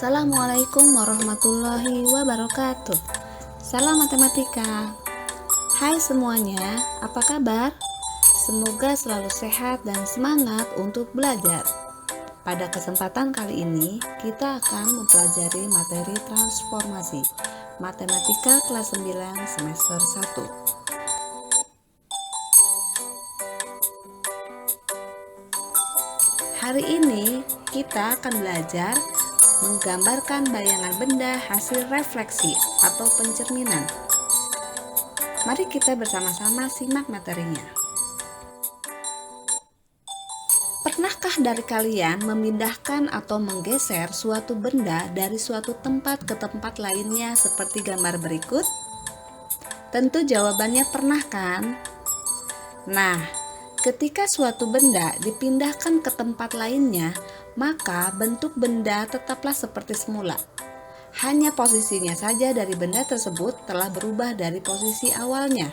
Assalamualaikum warahmatullahi wabarakatuh. Salam matematika. Hai semuanya, apa kabar? Semoga selalu sehat dan semangat untuk belajar. Pada kesempatan kali ini, kita akan mempelajari materi transformasi Matematika kelas 9 semester 1. Hari ini kita akan belajar menggambarkan bayangan benda hasil refleksi atau pencerminan. Mari kita bersama-sama simak materinya. Pernahkah dari kalian memindahkan atau menggeser suatu benda dari suatu tempat ke tempat lainnya seperti gambar berikut? Tentu jawabannya pernah kan? Nah, ketika suatu benda dipindahkan ke tempat lainnya, maka bentuk benda tetaplah seperti semula. Hanya posisinya saja dari benda tersebut telah berubah dari posisi awalnya.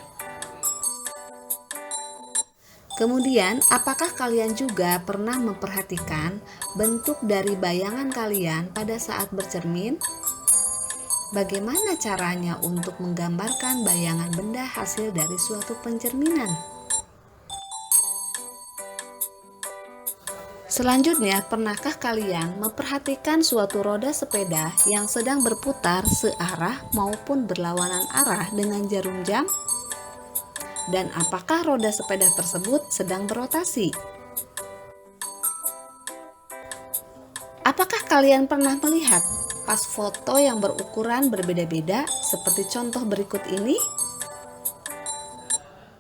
Kemudian, apakah kalian juga pernah memperhatikan bentuk dari bayangan kalian pada saat bercermin? Bagaimana caranya untuk menggambarkan bayangan benda hasil dari suatu pencerminan? Selanjutnya, pernahkah kalian memperhatikan suatu roda sepeda yang sedang berputar searah maupun berlawanan arah dengan jarum jam? Dan apakah roda sepeda tersebut sedang berotasi? Apakah kalian pernah melihat pas foto yang berukuran berbeda-beda seperti contoh berikut ini?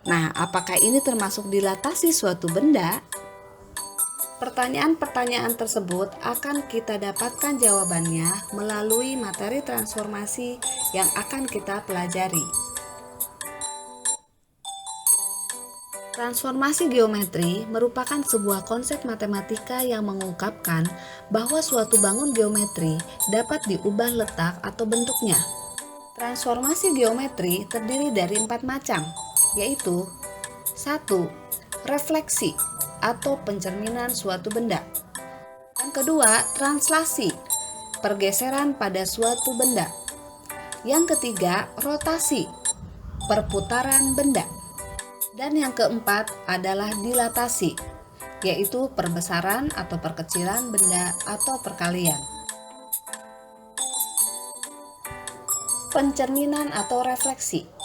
Nah, apakah ini termasuk dilatasi suatu benda? Pertanyaan-pertanyaan tersebut akan kita dapatkan jawabannya melalui materi transformasi yang akan kita pelajari. Transformasi geometri merupakan sebuah konsep matematika yang mengungkapkan bahwa suatu bangun geometri dapat diubah letak atau bentuknya. Transformasi geometri terdiri dari 4 macam, yaitu 1. Refleksi atau pencerminan suatu benda. Yang kedua, translasi, pergeseran pada suatu benda. Yang ketiga, rotasi, perputaran benda. Dan yang keempat adalah dilatasi, yaitu perbesaran atau perkecilan benda atau perkalian. Pencerminan atau refleksi.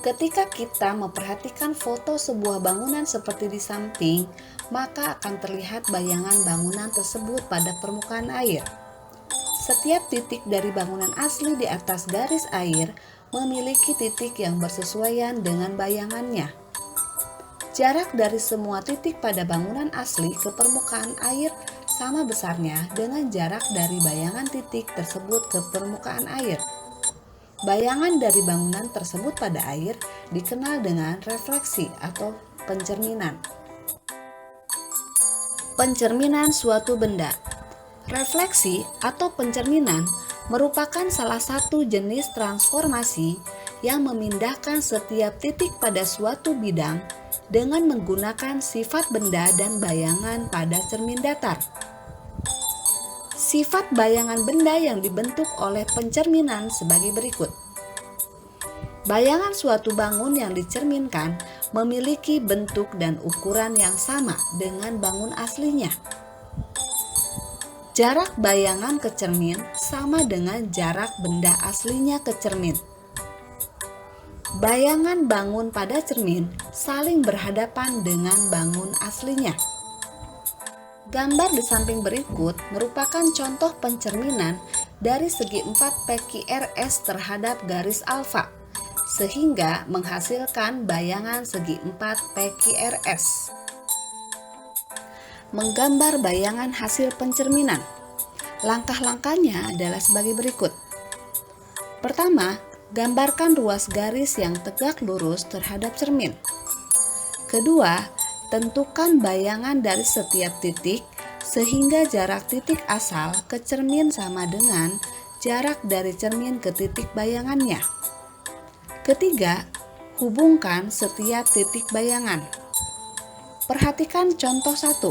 Ketika kita memperhatikan foto sebuah bangunan seperti di samping, maka akan terlihat bayangan bangunan tersebut pada permukaan air. Setiap titik dari bangunan asli di atas garis air memiliki titik yang bersesuaian dengan bayangannya. Jarak dari semua titik pada bangunan asli ke permukaan air sama besarnya dengan jarak dari bayangan titik tersebut ke permukaan air. Bayangan dari bangunan tersebut pada air dikenal dengan refleksi atau pencerminan. Pencerminan suatu benda. Refleksi atau pencerminan merupakan salah satu jenis transformasi yang memindahkan setiap titik pada suatu bidang dengan menggunakan sifat benda dan bayangan pada cermin datar. Sifat bayangan benda yang dibentuk oleh pencerminan sebagai berikut. Bayangan suatu bangun yang dicerminkan memiliki bentuk dan ukuran yang sama dengan bangun aslinya. Jarak bayangan ke cermin sama dengan jarak benda aslinya ke cermin. Bayangan bangun pada cermin saling berhadapan dengan bangun aslinya. Gambar di samping berikut merupakan contoh pencerminan dari segi 4 PQRS terhadap garis alfa, sehingga menghasilkan bayangan segi 4 PQRS. Menggambar bayangan hasil pencerminan. Langkah-langkahnya adalah sebagai berikut. Pertama, gambarkan ruas garis yang tegak lurus terhadap cermin. Kedua, tentukan bayangan dari setiap titik sehingga jarak titik asal ke cermin sama dengan jarak dari cermin ke titik bayangannya. Ketiga, hubungkan setiap titik bayangan. Perhatikan contoh 1.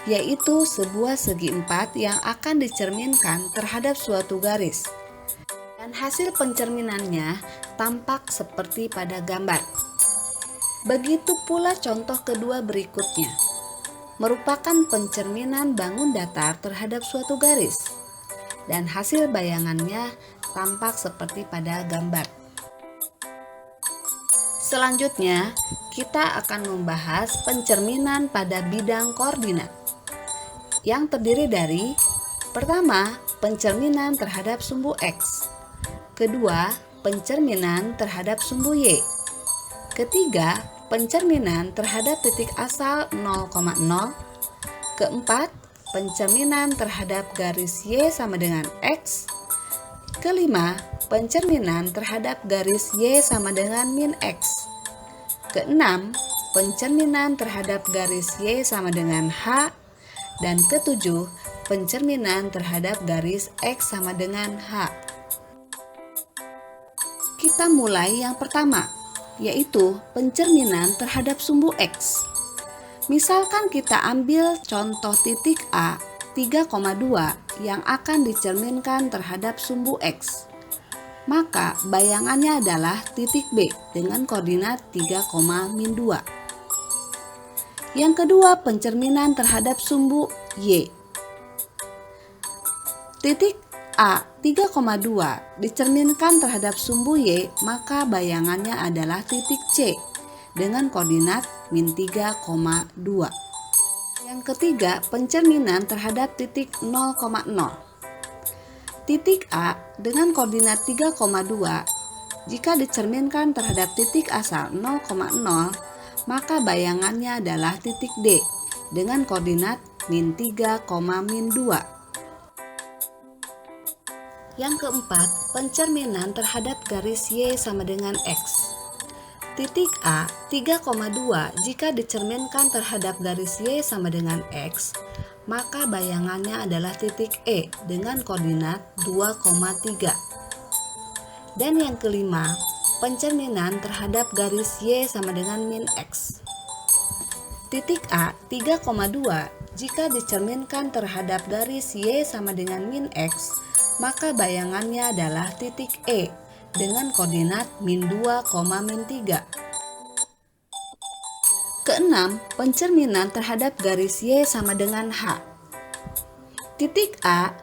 yaitu sebuah segi empat yang akan dicerminkan terhadap suatu garis. Dan hasil pencerminannya tampak seperti pada gambar. Begitu pula contoh kedua berikutnya, merupakan pencerminan bangun datar terhadap suatu garis. Dan hasil bayangannya tampak seperti pada gambar. Selanjutnya, kita akan membahas pencerminan pada bidang koordinat yang terdiri dari: pertama, pencerminan terhadap sumbu X, kedua, pencerminan terhadap sumbu Y, ketiga, pencerminan terhadap titik asal 0,0, keempat, pencerminan terhadap garis Y sama dengan X, kelima, pencerminan terhadap garis Y sama dengan min X, keenam, pencerminan terhadap garis Y sama dengan H, dan ketujuh, pencerminan terhadap garis X sama dengan H. Kita mulai yang pertama, yaitu pencerminan terhadap sumbu X. Misalkan kita ambil contoh titik A 3,2 yang akan dicerminkan terhadap sumbu X. Maka bayangannya adalah titik B dengan koordinat 3,-2. Yang kedua, pencerminan terhadap sumbu Y. Titik A 3,2 dicerminkan terhadap sumbu Y, maka bayangannya adalah titik C dengan koordinat -3,2. Yang ketiga, pencerminan terhadap titik 0,0. Titik A dengan koordinat 3,2 jika dicerminkan terhadap titik asal 0,0, maka bayangannya adalah titik D dengan koordinat -3,-2. Yang keempat, pencerminan terhadap garis Y sama dengan X. Titik A 3,2 jika dicerminkan terhadap garis Y sama dengan X, maka bayangannya adalah titik E dengan koordinat 2,3. Dan yang kelima, pencerminan terhadap garis Y sama dengan min X. Titik A 3,2 jika dicerminkan terhadap garis Y sama dengan min X, maka bayangannya adalah titik E dengan koordinat -2,-3. Keenam, pencerminan terhadap garis Y sama dengan H. Titik A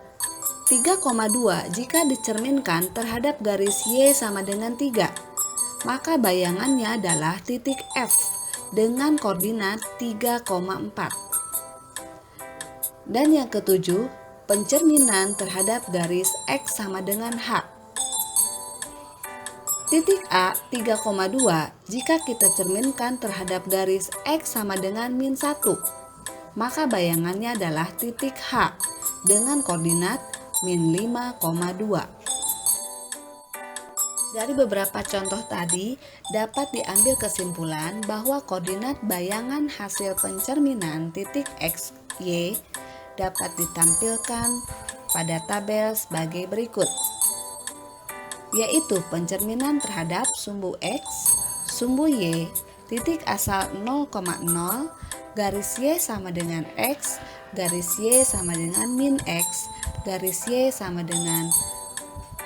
3,2 jika dicerminkan terhadap garis Y sama dengan 3, maka bayangannya adalah titik F dengan koordinat 3,4. Dan yang ketujuh, pencerminan terhadap garis X sama dengan H. Titik A 3,2 jika kita cerminkan terhadap garis X sama dengan -1, maka bayangannya adalah titik H dengan koordinat -5,2. Dari beberapa contoh tadi dapat diambil kesimpulan bahwa koordinat bayangan hasil pencerminan titik X, Y dapat ditampilkan pada tabel sebagai berikut, yaitu pencerminan terhadap sumbu X, sumbu Y, titik asal 0,0, garis Y sama dengan X, garis Y sama dengan min X, garis Y sama dengan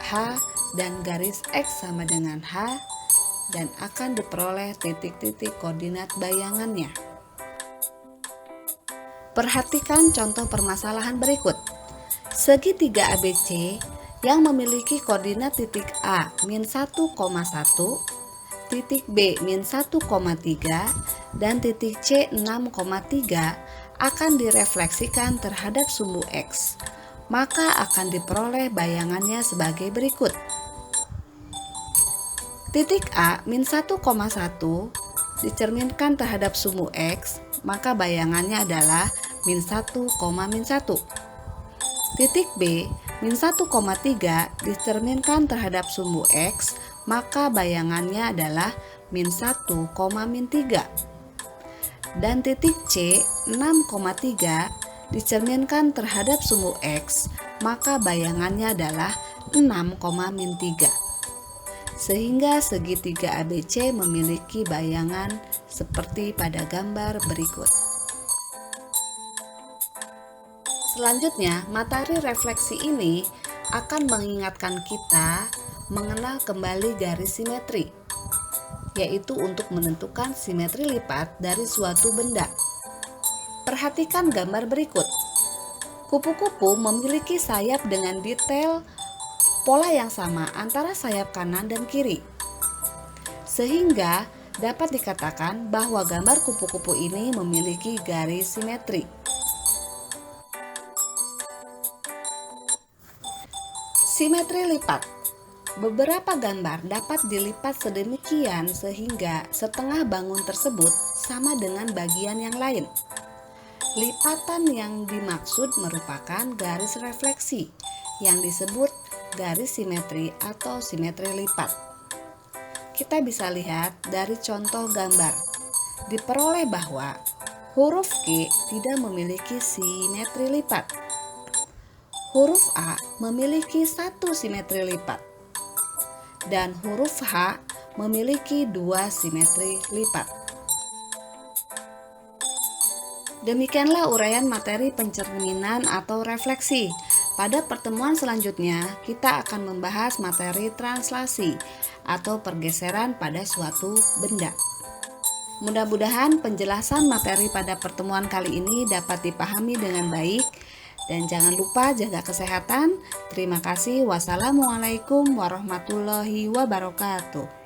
H, dan garis X sama dengan H, dan akan diperoleh titik-titik koordinat bayangannya. Perhatikan contoh permasalahan berikut. Segitiga ABC yang memiliki koordinat titik A -1,1, titik B -1,3, dan titik C 6,3 akan direfleksikan terhadap sumbu X, maka akan diperoleh bayangannya sebagai berikut. Titik A -1,1 dicerminkan terhadap sumbu X, maka bayangannya adalah -1,-1. Titik B -1,3 dicerminkan terhadap sumbu X, maka bayangannya adalah -1,-3. Dan titik C 6,3 dicerminkan terhadap sumbu X, maka bayangannya adalah 6,-3. Sehingga segitiga ABC memiliki bayangan seperti pada gambar berikut. Selanjutnya, matahari refleksi ini akan mengingatkan kita mengenal kembali garis simetri, yaitu untuk menentukan simetri lipat dari suatu benda. Perhatikan gambar berikut. Kupu-kupu memiliki sayap dengan detail pola yang sama antara sayap kanan dan kiri, sehingga dapat dikatakan bahwa gambar kupu-kupu ini memiliki garis simetri. Simetri lipat. Beberapa gambar dapat dilipat sedemikian sehingga setengah bangun tersebut sama dengan bagian yang lain. Lipatan yang dimaksud merupakan garis refleksi yang disebut garis simetri atau simetri lipat. Kita bisa lihat dari contoh gambar. Diperoleh bahwa huruf Q tidak memiliki simetri lipat. Huruf A memiliki satu simetri lipat. Dan huruf H memiliki dua simetri lipat. Demikianlah uraian materi pencerminan atau refleksi. Pada pertemuan selanjutnya, kita akan membahas materi translasi atau pergeseran pada suatu benda. Mudah-mudahan penjelasan materi pada pertemuan kali ini dapat dipahami dengan baik. Dan jangan lupa jaga kesehatan. Terima kasih. Wassalamualaikum warahmatullahi wabarakatuh.